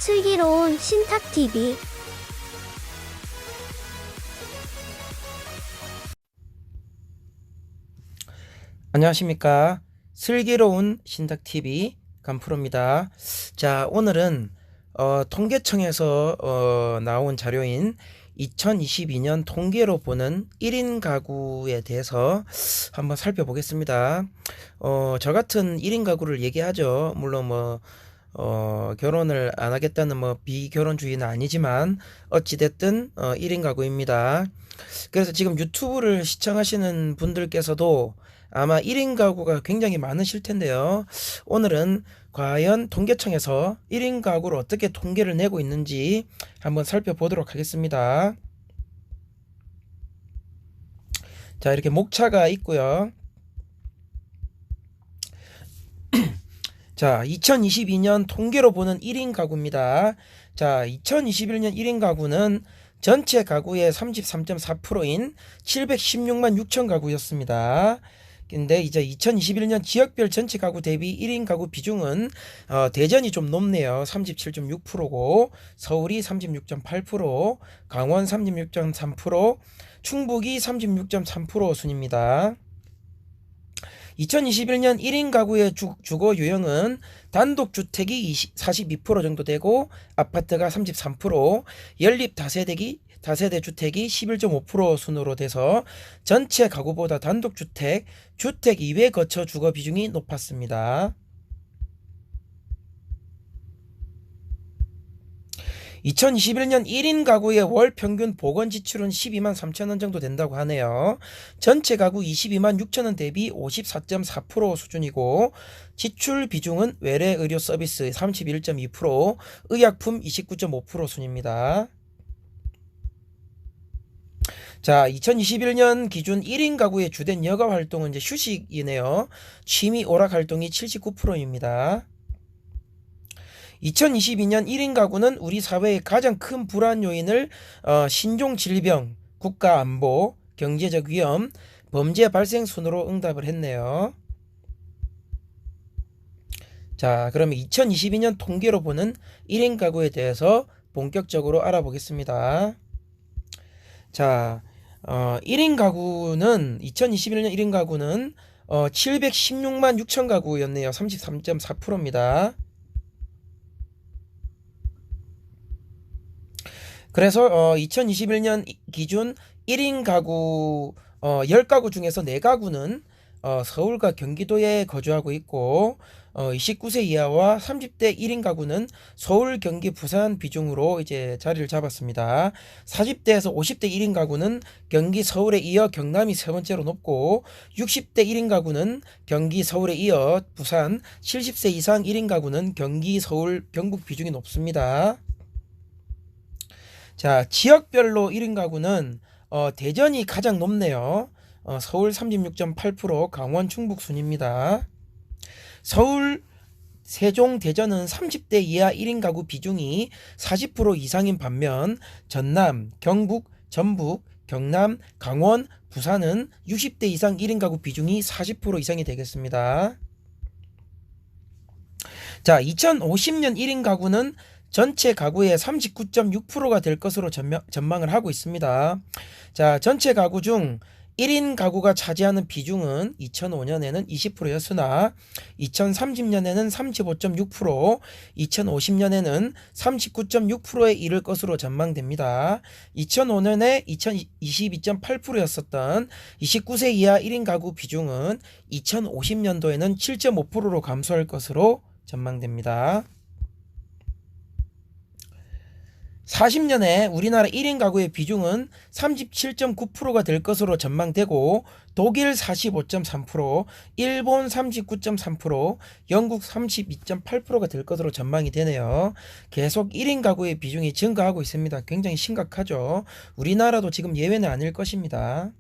슬기로운 신탁TV. 안녕하십니까. 슬기로운 신탁TV 간프로입니다. 자, 오늘은 통계청에서 나온 자료인 2022년 통계로 보는 1인 가구에 대해서 한번 살펴보겠습니다. 저 같은 1인 가구를 얘기하죠. 물론 결혼을 안 하겠다는 비결혼주의는 아니지만 어찌됐든 1인 가구입니다. 그래서 지금 유튜브를 시청하시는 분들께서도 아마 1인 가구가 굉장히 많으실 텐데요. 오늘은 과연 통계청에서 1인 가구를 어떻게 통계를 내고 있는지 한번 살펴보도록 하겠습니다. 자, 이렇게 목차가 있고요. 자, 2022년 통계로 보는 1인 가구입니다. 자, 2021년 1인 가구는 전체 가구의 33.4%인 716만 6천 가구였습니다. 근데 이제 2021년 지역별 전체 가구 대비 1인 가구 비중은 대전이 좀 높네요. 37.6%고 서울이 36.8%, 강원 36.3%, 충북이 36.3% 순입니다. 2021년 1인 가구의 주거 유형은 단독주택이 42% 정도 되고 아파트가 33%, 연립 다세대 주택이 11.5% 순으로 돼서 전체 가구보다 단독주택, 주택 이외 거처 주거 비중이 높았습니다. 2021년 1인 가구의 월 평균 보건 지출은 12만 3천 원 정도 된다고 하네요. 전체 가구 22만 6천 원 대비 54.4% 수준이고 지출 비중은 외래 의료 서비스 31.2%, 의약품 29.5% 순입니다. 자, 2021년 기준 1인 가구의 주된 여가 활동은 이제 휴식이네요. 취미 오락 활동이 79%입니다. 2022년 1인 가구는 우리 사회의 가장 큰 불안 요인을 신종 질병, 국가 안보, 경제적 위험, 범죄 발생 순으로 응답을 했네요. 자, 그러면 2022년 통계로 보는 1인 가구에 대해서 본격적으로 알아보겠습니다. 자, 1인 가구는 2021년 1인 가구는 716만 6천 가구였네요. 33.4%입니다. 그래서 2021년 기준 1인 가구 10가구 중에서 4가구는 서울과 경기도에 거주하고 있고 29세 이하와 30대 1인 가구는 서울, 경기, 부산 비중으로 이제 자리를 잡았습니다. 40대에서 50대 1인 가구는 경기, 서울에 이어 경남이 세 번째로 높고 60대 1인 가구는 경기, 서울에 이어 부산, 70세 이상 1인 가구는 경기, 서울, 경북 비중이 높습니다. 자, 지역별로 1인 가구는 대전이 가장 높네요. 서울 36.8%, 강원, 충북 순입니다. 서울, 세종, 대전은 30대 이하 1인 가구 비중이 40% 이상인 반면 전남, 경북, 전북, 경남, 강원, 부산은 60대 이상 1인 가구 비중이 40% 이상이 되겠습니다. 자, 2050년 1인 가구는 전체 가구의 39.6%가 될 것으로 전망을 하고 있습니다. 자, 전체 가구 중 1인 가구가 차지하는 비중은 2005년에는 20%였으나 2030년에는 35.6%, 2050년에는 39.6%에 이를 것으로 전망됩니다. 2005년에 22.8%였었던 29세 이하 1인 가구 비중은 2050년도에는 7.5%로 감소할 것으로 전망됩니다. 40년에 우리나라 1인 가구의 비중은 37.9%가 될 것으로 전망되고 독일 45.3%, 일본 39.3%, 영국 32.8%가 될 것으로 전망이 되네요. 계속 1인 가구의 비중이 증가하고 있습니다. 굉장히 심각하죠. 우리나라도 지금 예외는 아닐 것입니다.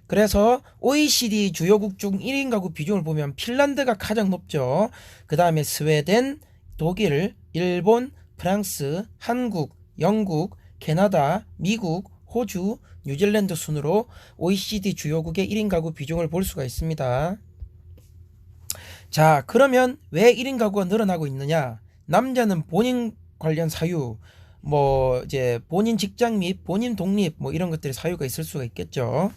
그래서 OECD 주요국 중 1인 가구 비중을 보면 핀란드가 가장 높죠. 그 다음에 스웨덴, 독일, 일본, 프랑스, 한국, 영국, 캐나다, 미국, 호주, 뉴질랜드 순으로 OECD 주요국의 1인 가구 비중을 볼 수가 있습니다. 자, 그러면 왜 1인 가구가 늘어나고 있느냐? 남자는 본인 관련 사유, 뭐 이제 본인 직장 및 본인 독립 뭐 이런 것들의 사유가 있을 수가 있겠죠.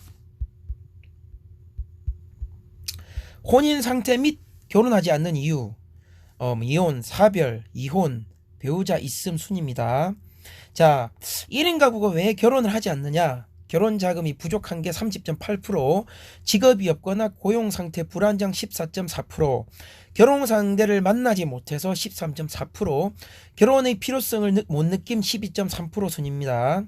혼인 상태 및 결혼하지 않는 이유, 이혼, 사별, 이혼, 배우자 있음 순입니다. 자, 1인 가구가 왜 결혼을 하지 않느냐? 결혼 자금이 부족한 게 30.8%, 직업이 없거나 고용 상태 불안정 14.4%, 결혼 상대를 만나지 못해서 13.4%, 결혼의 필요성을 못 느낌 12.3% 순입니다.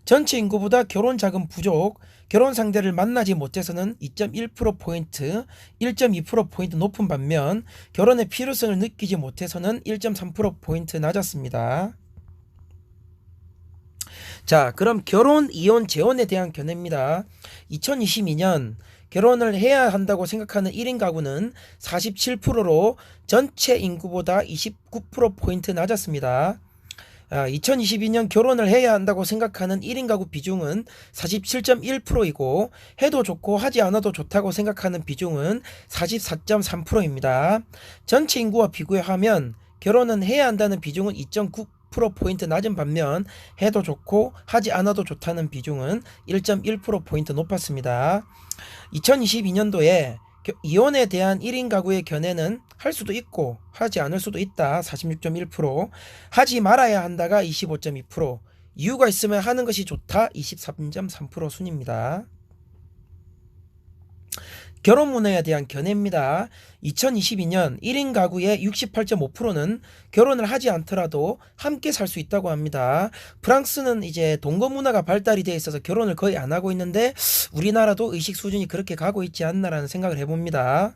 전체 인구보다 결혼 자금 부족, 결혼 상대를 만나지 못해서는 2.1%포인트, 1.2%포인트 높은 반면 결혼의 필요성을 느끼지 못해서는 1.3%포인트 낮았습니다. 자, 그럼 결혼, 이혼, 재혼에 대한 견해입니다. 2022년 결혼을 해야 한다고 생각하는 1인 가구는 47%로 전체 인구보다 29%포인트 낮았습니다. 2022년 결혼을 해야 한다고 생각하는 1인 가구 비중은 47.1%이고 해도 좋고 하지 않아도 좋다고 생각하는 비중은 44.3%입니다. 전체 인구와 비교하면 결혼은 해야 한다는 비중은 2.9%포인트 낮은 반면 해도 좋고 하지 않아도 좋다는 비중은 1.1%포인트 높았습니다. 2022년도에 이혼에 대한 1인 가구의 견해는 할 수도 있고 하지 않을 수도 있다 46.1%, 하지 말아야 한다가 25.2%, 이유가 있으면 하는 것이 좋다 23.3% 순입니다. 결혼 문화에 대한 견해입니다. 2022년 1인 가구의 68.5%는 결혼을 하지 않더라도 함께 살 수 있다고 합니다. 프랑스는 이제 동거 문화가 발달이 되어 있어서 결혼을 거의 안 하고 있는데 우리나라도 의식 수준이 그렇게 가고 있지 않나라는 생각을 해봅니다.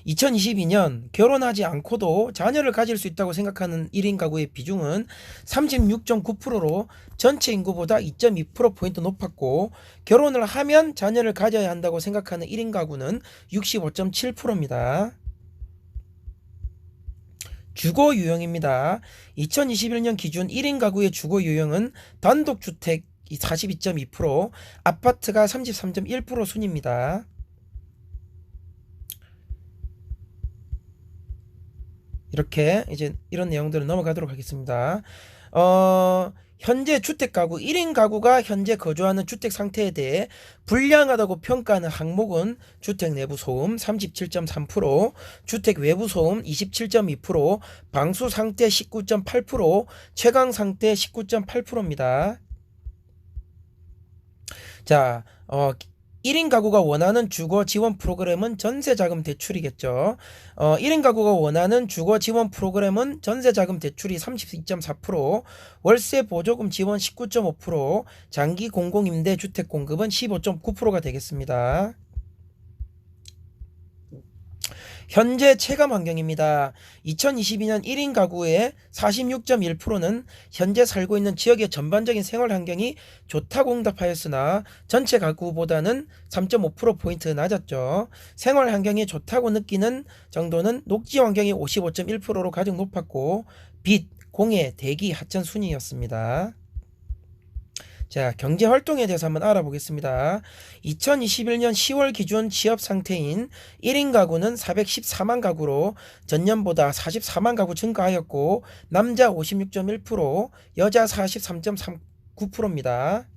2022년 결혼하지 않고도 자녀를 가질 수 있다고 생각하는 1인 가구의 비중은 36.9%로 전체 인구보다 2.2%포인트 높았고 결혼을 하면 자녀를 가져야 한다고 생각하는 1인 가구는 65.7%입니다. 주거 유형입니다. 2021년 기준 1인 가구의 주거 유형은 단독주택 42.2%, 아파트가 33.1% 순입니다. 이렇게 이제 이런 내용들을 넘어가도록 하겠습니다. 현재 주택가구 1인 가구가 현재 거주하는 주택 상태에 대해 불량하다고 평가하는 항목은 주택 내부 소음 37.3%, 주택 외부 소음 27.2%, 방수 상태 19.8%, 채광 상태 19.8%입니다. 자, 1인 가구가 원하는 주거 지원 프로그램은 전세자금 대출이겠죠. 1인 가구가 원하는 주거 지원 프로그램은 전세자금 대출이 32.4%, 월세 보조금 지원 19.5%, 장기 공공임대 주택 공급은 15.9%가 되겠습니다. 현재 체감 환경입니다. 2022년 1인 가구의 46.1%는 현재 살고 있는 지역의 전반적인 생활 환경이 좋다고 응답하였으나 전체 가구보다는 3.5%포인트 낮았죠. 생활 환경이 좋다고 느끼는 정도는 녹지 환경이 55.1%로 가장 높았고 빛, 공해, 대기, 하천 순이었습니다. 자, 경제활동에 대해서 한번 알아보겠습니다. 2021년 10월 기준 취업 상태인 1인 가구는 414만 가구로 전년보다 44만 가구 증가하였고 남자 56.1%, 여자 43.39%입니다.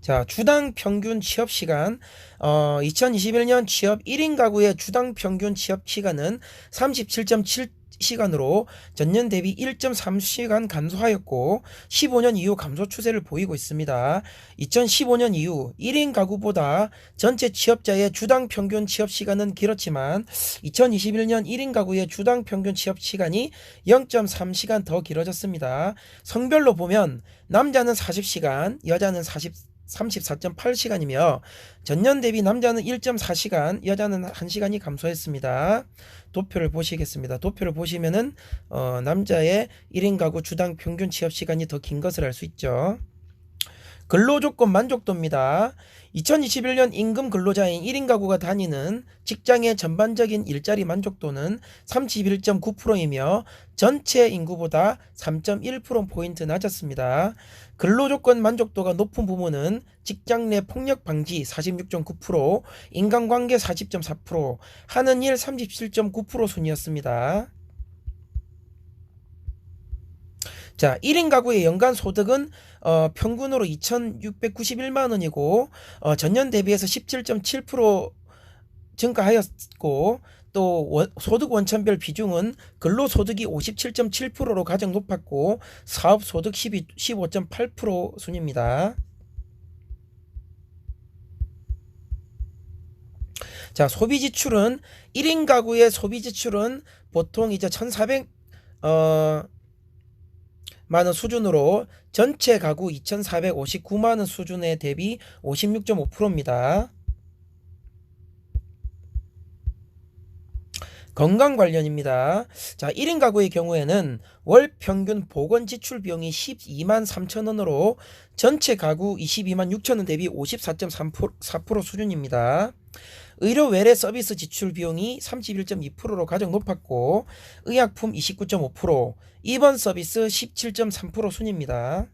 자, 주당 평균 취업 시간. 2021년 취업 1인 가구의 주당 평균 취업 시간은 37.7시간으로 전년 대비 1.3시간 감소하였고 15년 이후 감소 추세를 보이고 있습니다. 2015년 이후 1인 가구보다 전체 취업자의 주당 평균 취업 시간은 길었지만 2021년 1인 가구의 주당 평균 취업 시간이 0.3시간 더 길어졌습니다. 성별로 보면 남자는 40시간, 여자는 34.8시간이며 전년 대비 남자는 1.4시간, 여자는 1시간이 감소했습니다. 도표를 보시겠습니다. 도표를 보시면은 남자의 1인 가구 주당 평균 취업 시간이 더 긴 것을 알 수 있죠. 근로조건 만족도입니다. 2021년 임금 근로자인 1인 가구가 다니는 직장의 전반적인 일자리 만족도는 31.9%이며 전체 인구보다 3.1%포인트 낮았습니다. 근로조건 만족도가 높은 부문은 직장 내 폭력 방지 46.9%, 인간관계 40.4%, 하는 일 37.9% 순이었습니다. 자, 1인 가구의 연간 소득은 평균으로 2,691만 원이고 전년 대비해서 17.7% 증가하였고 또 소득 원천별 비중은 근로소득이 57.7%로 가장 높았고 사업소득 15.8% 순입니다. 자, 소비지출은 1인 가구의 소비지출은 보통 이제 1,400 만원 수준으로 전체 가구 2,459만원 수준에 대비 56.5%입니다. 건강 관련입니다. 자, 1인 가구의 경우에는 월 평균 보건 지출 비용이 12만 3천 원으로 전체 가구 22만 6천 원 대비 54.4% 수준입니다. 의료 외래 서비스 지출 비용이 31.2%로 가장 높았고 의약품 29.5%, 입원 서비스 17.3% 순입니다.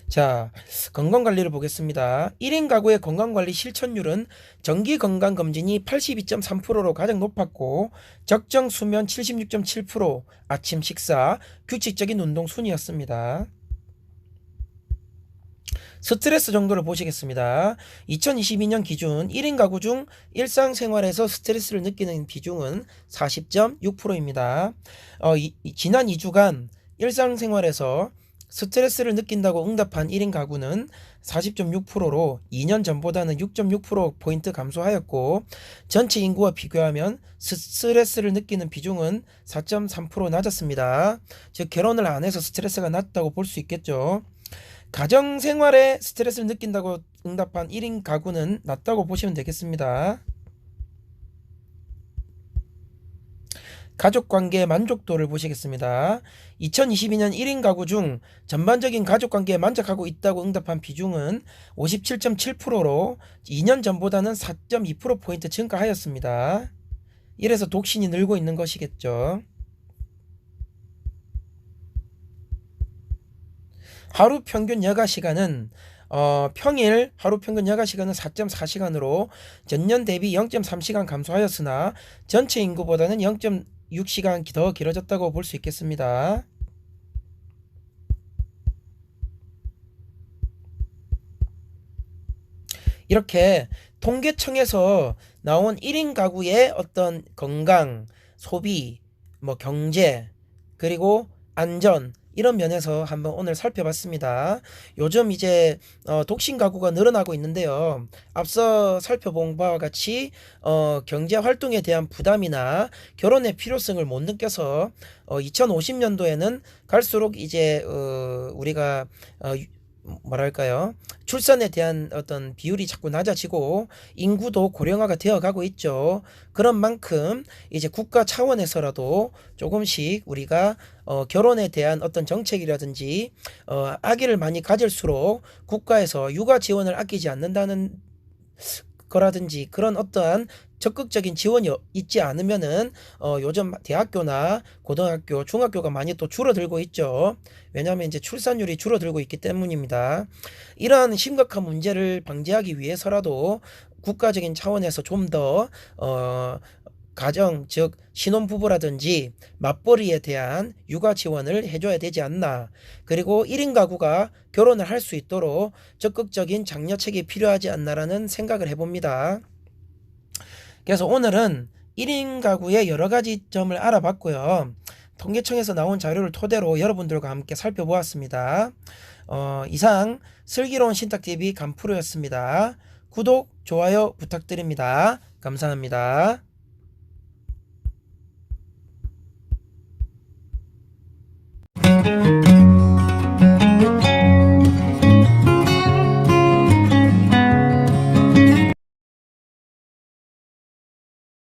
자, 건강관리를 보겠습니다. 1인 가구의 건강관리 실천율은 정기건강검진이 82.3%로 가장 높았고 적정 수면 76.7%, 아침 식사, 규칙적인 운동 순이었습니다. 스트레스 정도를 보시겠습니다. 2022년 기준 1인 가구 중 일상생활에서 스트레스를 느끼는 비중은 40.6%입니다. 지난 2주간 일상생활에서 스트레스를 느낀다고 응답한 1인 가구는 40.6%로 2년 전보다는 6.6%포인트 감소하였고 전체 인구와 비교하면 스트레스를 느끼는 비중은 4.3% 낮았습니다. 즉 결혼을 안 해서 스트레스가 낮다고 볼 수 있겠죠. 가정생활에 스트레스를 느낀다고 응답한 1인 가구는 낮다고 보시면 되겠습니다. 가족관계 만족도를 보시겠습니다. 2022년 1인 가구 중 전반적인 가족관계에 만족하고 있다고 응답한 비중은 57.7%로 2년 전보다는 4.2%포인트 증가하였습니다. 이래서 독신이 늘고 있는 것이겠죠. 하루 평균 여가 시간은 평일 하루 평균 여가 시간은 4.4시간으로 전년 대비 0.3시간 감소하였으나 전체 인구보다는 0.6시간 더 길어졌다고 볼 수 있겠습니다. 이렇게 통계청에서 나온 1인 가구의 어떤 건강, 소비, 경제, 그리고 안전 이런 면에서 한번 오늘 살펴봤습니다. 요즘 이제 독신 가구가 늘어나고 있는데요. 앞서 살펴본 바와 같이 경제 활동에 대한 부담이나 결혼의 필요성을 못 느껴서 2050년도에는 갈수록 이제 우리가 뭐랄까요? 출산에 대한 어떤 비율이 자꾸 낮아지고 인구도 고령화가 되어 가고 있죠. 그런 만큼 이제 국가 차원에서라도 조금씩 우리가 결혼에 대한 어떤 정책이라든지 아기를 많이 가질수록 국가에서 육아 지원을 아끼지 않는다는 거라든지 그런 어떠한 적극적인 지원이 있지 않으면은 요즘 대학교나 고등학교, 중학교가 많이 또 줄어들고 있죠. 왜냐하면 이제 출산율이 줄어들고 있기 때문입니다. 이러한 심각한 문제를 방지하기 위해서라도 국가적인 차원에서 좀 더 가정, 즉 신혼부부라든지 맞벌이에 대한 육아 지원을 해줘야 되지 않나. 그리고 1인 가구가 결혼을 할 수 있도록 적극적인 장려책이 필요하지 않나라는 생각을 해봅니다. 그래서 오늘은 1인 가구의 여러 가지 점을 알아봤고요. 통계청에서 나온 자료를 토대로 여러분들과 함께 살펴보았습니다. 이상 슬기로운 신탁TV 간프로였습니다. 구독, 좋아요 부탁드립니다. 감사합니다.